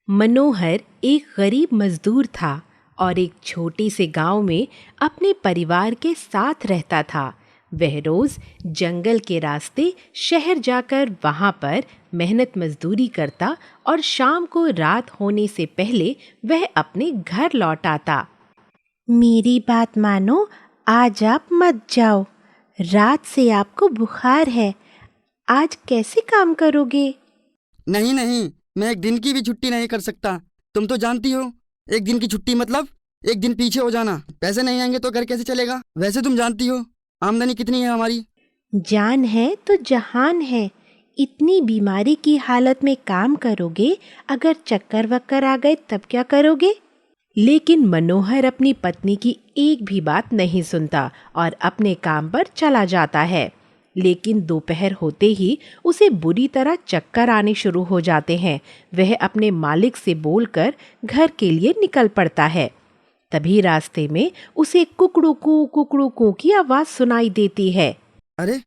मनोहर एक गरीब मजदूर था और एक छोटे से गांव में अपने परिवार के साथ रहता था। वह रोज जंगल के रास्ते शहर जाकर वहां पर मेहनत मजदूरी करता और शाम को रात होने से पहले वह अपने घर लौट आता। मेरी बात मानो, आज आप मत जाओ। रात से आपको बुखार है। आज कैसे काम करोगे? नहीं नहीं, मैं एक दिन की भी छुट्टी नहीं कर सकता। तुम तो जानती हो, एक दिन की छुट्टी मतलब एक दिन पीछे हो जाना। पैसे नहीं आएंगे तो घर कैसे चलेगा? वैसे तुम जानती हो आमदनी कितनी है हमारी। जान है तो जहान है। इतनी बीमारी की हालत में काम करोगे, अगर चक्कर वक्कर आ गए तब क्या करोगे? लेकिन मनोहर अपनी पत्नी की एक भी बात नहीं सुनता और अपने काम पर चला जाता है। लेकिन दोपहर होते ही उसे बुरी तरह चक्कर आने शुरू हो जाते हैं। वह अपने मालिक से बोलकर घर के लिए निकल पड़ता है। तभी रास्ते में उसे कुकड़ू कू की आवाज सुनाई देती है। अरे,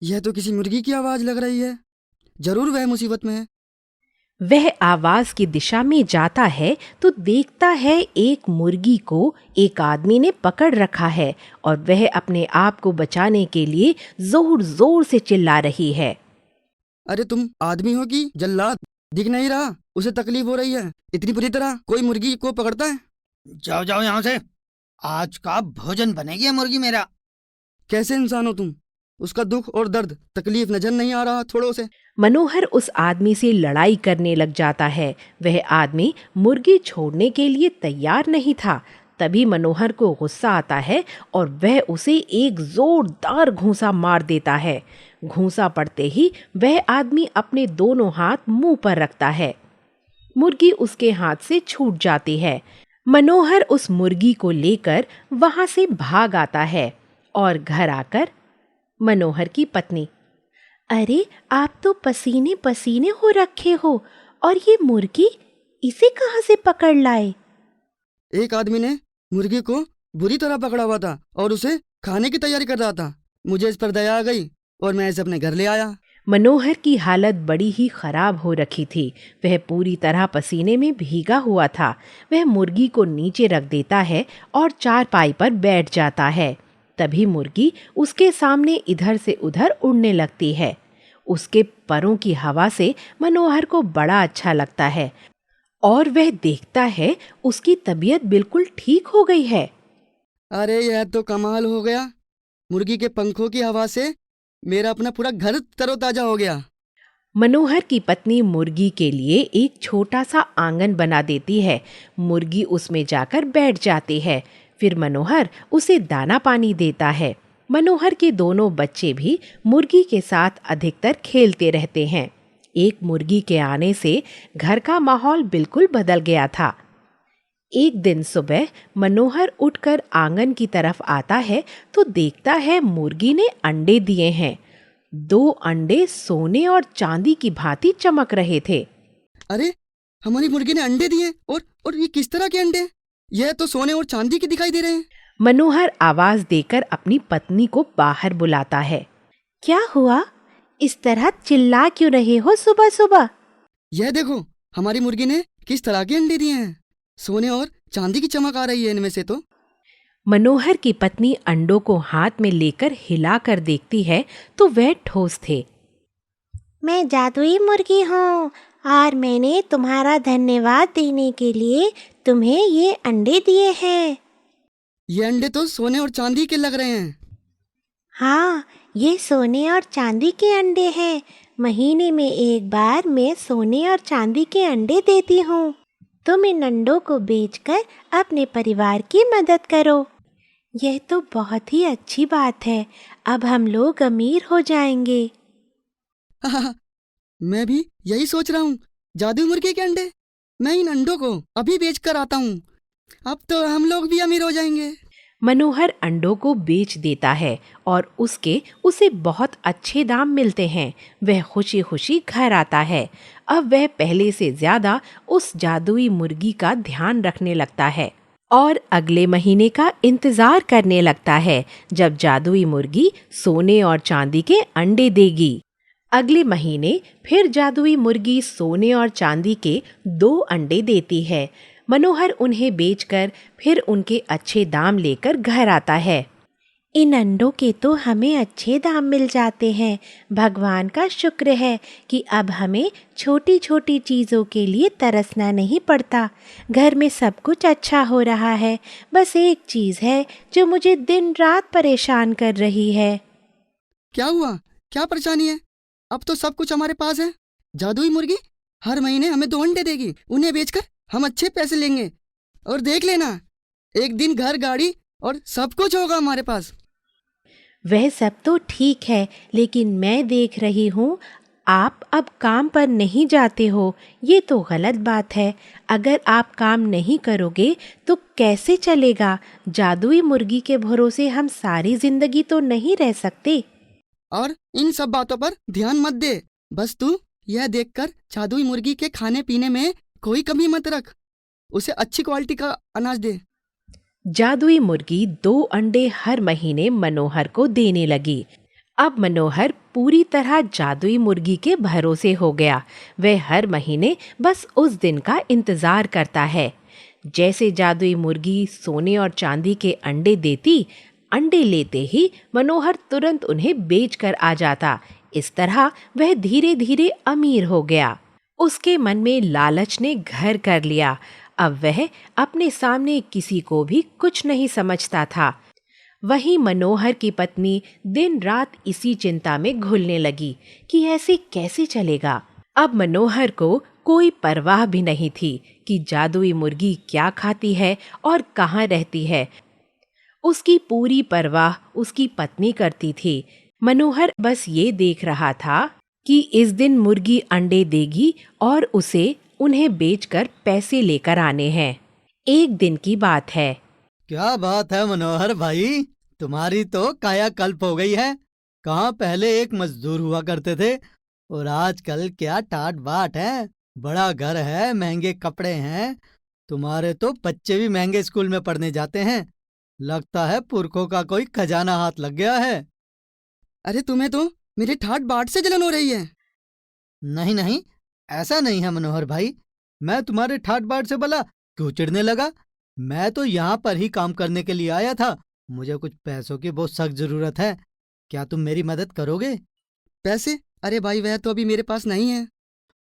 यह तो किसी मुर्गी की आवाज लग रही है। जरूर वह मुसीबत में है। वह आवाज की दिशा में जाता है तो देखता है एक मुर्गी को एक आदमी ने पकड़ रखा है और वह अपने आप को बचाने के लिए जोर जोर से चिल्ला रही है। अरे, तुम आदमी हो कि जल्लाद? दिख नहीं रहा उसे तकलीफ हो रही है। इतनी बुरी तरह कोई मुर्गी को पकड़ता है? जाओ जाओ यहाँ से। आज का भोजन बनेगी मुर्गी मेरा। कैसे इंसान हो तुम? उसका दुख और दर्द तकलीफ नजर नहीं आ रहा थोड़ों से? मनोहर उस आदमी से लड़ाई करने लग जाता है। वह आदमी मुर्गी छोड़ने के लिए तैयार नहीं था। तभी मनोहर को गुस्सा आता है और वह उसे एक जोरदार घूंसा मार देता है। घूंसा पड़ते ही वह आदमी अपने दोनों हाथ मुंह पर रखता है। मुर्गी उसके हाथ से छूट जाती है। मनोहर उस मुर्गी को लेकर वहां से भाग आता है और घर आकर मनोहर की पत्नी, अरे आप तो पसीने पसीने हो रखे हो, और ये मुर्गी, इसे कहाँ से पकड़ लाए? एक आदमी ने मुर्गी को बुरी तरह पकड़ा हुआ था और उसे खाने की तैयारी कर रहा था। मुझे इस पर दया आ गई और मैं इसे अपने घर ले आया। मनोहर की हालत बड़ी ही खराब हो रखी थी। वह पूरी तरह पसीने में भीगा हुआ था। वह मुर्गी को नीचे रख देता है और चारपाई पर बैठ जाता है। तभी मुर्गी उसके सामने इधर से उधर उड़ने लगती है। उसके परों की हवा से मनोहर को बड़ा अच्छा लगता है और वह देखता है उसकी तबीयत बिल्कुल ठीक हो गई है। अरे, यह तो कमाल हो गया। मुर्गी के पंखों की हवा से मेरा अपना पूरा घर तरोताजा हो गया। मनोहर की पत्नी मुर्गी के लिए एक छोटा सा आंगन बना देती है। मुर्गी उसमें जाकर बैठ जाती है। फिर मनोहर उसे दाना पानी देता है। मनोहर के दोनों बच्चे भी मुर्गी के साथ अधिकतर खेलते रहते हैं। एक मुर्गी के आने से घर का माहौल बिल्कुल बदल गया था। एक दिन सुबह मनोहर उठकर आंगन की तरफ आता है तो देखता है मुर्गी ने अंडे दिए हैं। 2 अंडे सोने और चांदी की भांति चमक रहे थे। अरे, हमारी मुर्गी ने अंडे दिए। और ये किस तरह के अंडे? यह तो सोने और चांदी के दिखाई दे रहे हैं। मनोहर आवाज देकर अपनी पत्नी को बाहर बुलाता है। क्या हुआ? इस तरह चिल्ला क्यों रहे हो सुबह सुबह? यह देखो, हमारी मुर्गी ने किस तरह के अंडे दिए हैं। सोने और चांदी की चमक आ रही है इनमें से तो। मनोहर की पत्नी अंडों को हाथ में लेकर हिलाकर देखती है तो वह ठोस थे। मैं जादुई मुर्गी हूँ और मैंने तुम्हारा धन्यवाद देने के लिए तुम्हें ये अंडे दिए हैं। ये अंडे तो सोने और चांदी के लग रहे हैं। हाँ, ये सोने और चांदी के अंडे हैं। महीने में एक बार मैं सोने और चांदी के अंडे देती हूँ। तुम इन अंडों को बेचकर अपने परिवार की मदद करो। यह तो बहुत ही अच्छी बात है। अब हम लोग अमीर हो जाएंगे। मैं भी यही सोच रहा हूँ। जादू मुर्गी के अंडे। मैं इन अंडों को अभी बेच कर आता हूँ। अब तो हम लोग भी अमीर हो जाएंगे। मनोहर अंडों को बेच देता है और उसे बहुत अच्छे दाम मिलते हैं। वह खुशी खुशी घर आता है। अब वह पहले से ज्यादा उस जादुई मुर्गी का ध्यान रखने लगता है और अगले महीने का इंतजार करने लगता है जब जादुई मुर्गी सोने और चांदी के अंडे देगी। अगले महीने फिर जादुई मुर्गी सोने और चांदी के 2 अंडे देती है। मनोहर उन्हें बेचकर फिर उनके अच्छे दाम लेकर घर आता है। इन अंडों के तो हमें अच्छे दाम मिल जाते हैं। भगवान का शुक्र है कि अब हमें छोटी छोटी चीज़ों के लिए तरसना नहीं पड़ता। घर में सब कुछ अच्छा हो रहा है। बस एक चीज़ है जो मुझे दिन रात परेशान कर रही है। क्या हुआ? क्या परेशानी है? अब तो सब कुछ हमारे पास है। जादुई मुर्गी हर महीने हमें 2 अंडे देगी। उन्हें बेचकर हम अच्छे पैसे लेंगे और देख लेना, एक दिन घर, गाड़ी और सब कुछ होगा हमारे पास। वह सब तो ठीक है, लेकिन मैं देख रही हूँ आप अब काम पर नहीं जाते हो। ये तो गलत बात है। अगर आप काम नहीं करोगे तो कैसे चलेगा? जादुई मुर्गी के भरोसे हम सारी जिंदगी तो नहीं रह सकते। और इन सब बातों पर ध्यान मत दे। बस तू यह देखकर जादुई मुर्गी के खाने पीने में कोई कमी मत रख। उसे अच्छी क्वालिटी का अनाज दे। जादुई मुर्गी 2 अंडे हर महीने मनोहर को देने लगी। अब मनोहर पूरी तरह जादुई मुर्गी के भरोसे हो गया। वह हर महीने बस उस दिन का इंतजार करता है। जैसे जादुई मुर्गी सोने और चांदी के अंडे देती, अंडे लेते ही मनोहर तुरंत उन्हें बेचकर आ जाता। इस तरह वह धीरे धीरे अमीर हो गया। उसके मन में लालच ने घर कर लिया। अब वह अपने सामने किसी को भी कुछ नहीं समझता था। वहीं मनोहर की पत्नी दिन रात इसी चिंता में घुलने लगी कि ऐसे कैसे चलेगा। अब मनोहर को कोई परवाह भी नहीं थी कि जादुई मुर्गी क्या खाती है और कहाँ रहती है। उसकी पूरी परवाह उसकी पत्नी करती थी। मनोहर बस ये देख रहा था कि इस दिन मुर्गी अंडे देगी और उसे उन्हें बेचकर पैसे लेकर आने हैं। एक दिन की बात है। क्या बात है मनोहर भाई, तुम्हारी तो कायाकल्प हो गई है। कहाँ पहले एक मजदूर हुआ करते थे और आजकल क्या टाट बाट है। बड़ा घर है, महंगे कपड़े हैं। तुम्हारे तो बच्चे भी महंगे स्कूल में पढ़ने जाते हैं। लगता है पुरखों का कोई खजाना हाथ लग गया है। अरे तुम्हें तो मेरे ठाट बाट से जलन हो रही है। नहीं नहीं, ऐसा नहीं है मनोहर भाई। मैं तुम्हारे ठाट बाट से भला क्यों चिढ़ने लगा? मैं तो यहाँ पर ही काम करने के लिए आया था। मुझे कुछ पैसों की बहुत सख्त जरूरत है। क्या तुम मेरी मदद करोगे? पैसे? अरे भाई वह तो अभी मेरे पास नहीं है।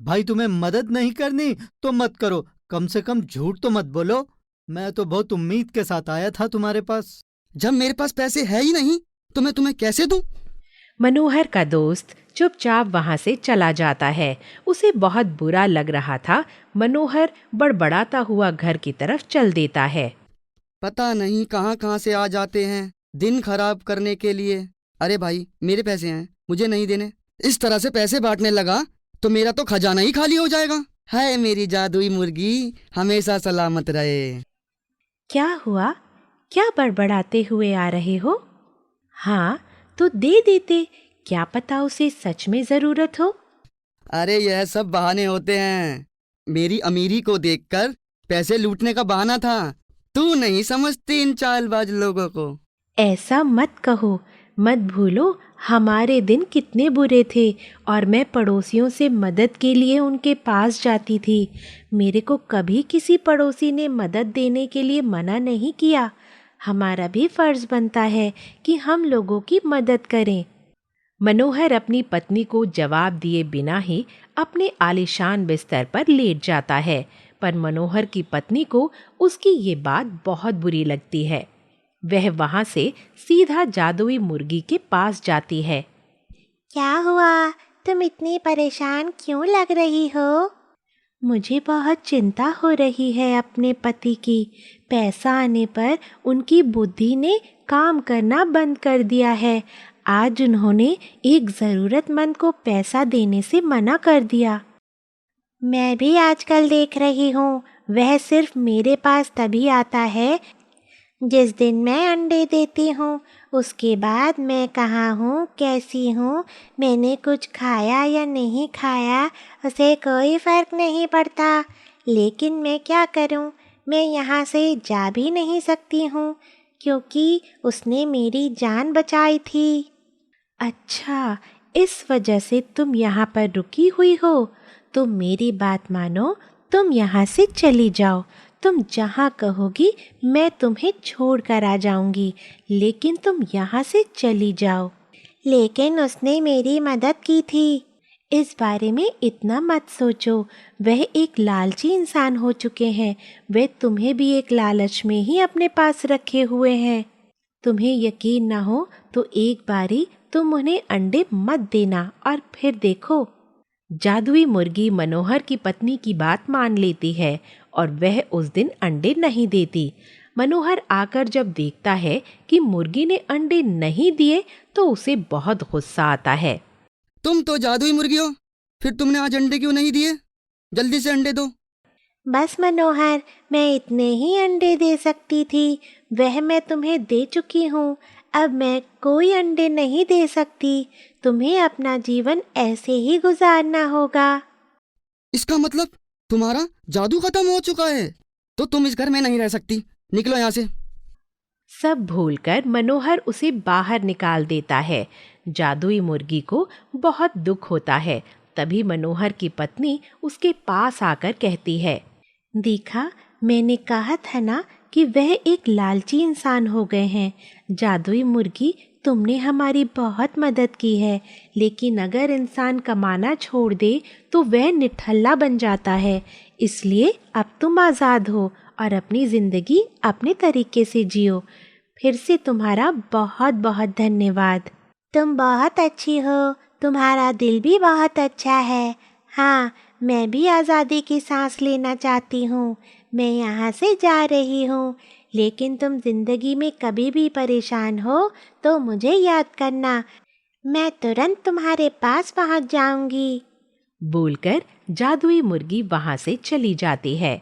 भाई तुम्हें मदद नहीं करनी तो मत करो, कम से कम झूठ तो मत बोलो। मैं तो बहुत उम्मीद के साथ आया था तुम्हारे पास। जब मेरे पास पैसे है ही नहीं तो मैं तुम्हें कैसे दूं? मनोहर का दोस्त चुपचाप वहां से चला जाता है। उसे बहुत बुरा लग रहा था। मनोहर बड़बड़ाता हुआ घर की तरफ चल देता है। पता नहीं कहाँ कहाँ से आ जाते हैं दिन खराब करने के लिए। अरे भाई मेरे पैसे हैं, मुझे नहीं देने। इस तरह से पैसे बांटने लगा तो मेरा तो खजाना ही खाली हो जाएगा। हाय मेरी जादुई मुर्गी हमेशा सलामत रहे। क्या हुआ? क्या बड़बड़ाते हुए आ रहे हो? हाँ तो दे देते, क्या पता उसे सच में जरूरत हो। अरे यह सब बहाने होते हैं। मेरी अमीरी को देखकर पैसे लूटने का बहाना था। तू नहीं समझती इन चालबाज लोगों को। ऐसा मत कहो। मत भूलो हमारे दिन कितने बुरे थे और मैं पड़ोसियों से मदद के लिए उनके पास जाती थी। मेरे को कभी किसी पड़ोसी ने मदद देने के लिए मना नहीं किया। हमारा भी फर्ज बनता है कि हम लोगों की मदद करें। मनोहर अपनी पत्नी को जवाब दिए बिना ही अपने आलीशान बिस्तर पर लेट जाता है। पर मनोहर की पत्नी को उसकी ये बात बहुत बुरी लगती है। वह वहां से सीधा जादुई मुर्गी के पास जाती है। क्या हुआ? तुम इतनी परेशान क्यों लग रही हो? मुझे बहुत चिंता हो रही है अपने पति की। पैसा आने पर उनकी बुद्धि ने काम करना बंद कर दिया है। आज उन्होंने एक ज़रूरतमंद को पैसा देने से मना कर दिया। मैं भी आजकल देख रही हूँ, वह सिर्फ मेरे पास तभी आता है जिस दिन मैं अंडे देती हूँ। उसके बाद मैं कहाँ हूँ, कैसी हूँ, मैंने कुछ खाया या नहीं खाया, उसे कोई फ़र्क नहीं पड़ता। लेकिन मैं क्या करूँ, मैं यहाँ से जा भी नहीं सकती हूँ क्योंकि उसने मेरी जान बचाई थी। अच्छा, इस वजह से तुम यहाँ पर रुकी हुई हो। तुम मेरी बात मानो, तुम यहाँ से चली जाओ। तुम जहाँ कहोगी मैं तुम्हें छोड़ कर आ जाऊंगी, लेकिन तुम यहाँ से चली जाओ। लेकिन उसने मेरी मदद की थी। इस बारे में इतना मत सोचो, वह एक लालची इंसान हो चुके हैं। वे तुम्हें भी एक लालच में ही अपने पास रखे हुए हैं। तुम्हें यकीन ना हो तो एक बारी तुम उन्हें अंडे मत देना और फिर देखो। जादुई मुर्गी मनोहर की पत्नी की बात मान लेती है और वह उस दिन अंडे नहीं देती। मनोहर आकर जब देखता है कि मुर्गी ने अंडे नहीं दिए तो उसे बहुत गुस्सा आता है। तुम तो जादुई मुर्गी हो, फिर तुमने आज अंडे क्यों नहीं दिए? जल्दी से अंडे दो। बस मनोहर, मैं इतने ही अंडे दे सकती थी, वह मैं तुम्हें दे चुकी हूँ। अब मैं कोई अंडे नहीं दे सकती। तुम्हें अपना जीवन ऐसे ही गुजारना होगा। इसका मतलब तुम्हारा जादू खत्म हो चुका है, तो तुम इस घर में नहीं रह सकती। निकलो यहाँ से। सब भूलकर मनोहर उसे बाहर निकाल देता है। जादुई मुर्गी को बहुत दुख होता है। तभी मनोहर की पत्नी उसके पास आकर कहती है, देखा, मैंने कहा था ना कि वह एक लालची इंसान हो गए हैं। जादुई मुर्गी, तुमने हमारी बहुत मदद की है, लेकिन अगर इंसान कमाना छोड़ दे तो वह निठल्ला बन जाता है। इसलिए अब तुम आज़ाद हो और अपनी ज़िंदगी अपने तरीके से जियो। फिर से तुम्हारा बहुत बहुत धन्यवाद। तुम बहुत अच्छी हो, तुम्हारा दिल भी बहुत अच्छा है। हाँ, मैं भी आज़ादी की सांस लेना चाहती हूँ। मैं यहाँ से जा रही हूँ, लेकिन तुम ज़िंदगी में कभी भी परेशान हो तो मुझे याद करना। मैं तुरंत तुम्हारे पास पहुँच जाऊँगी। बोलकर जादुई मुर्गी वहां से चली जाती है।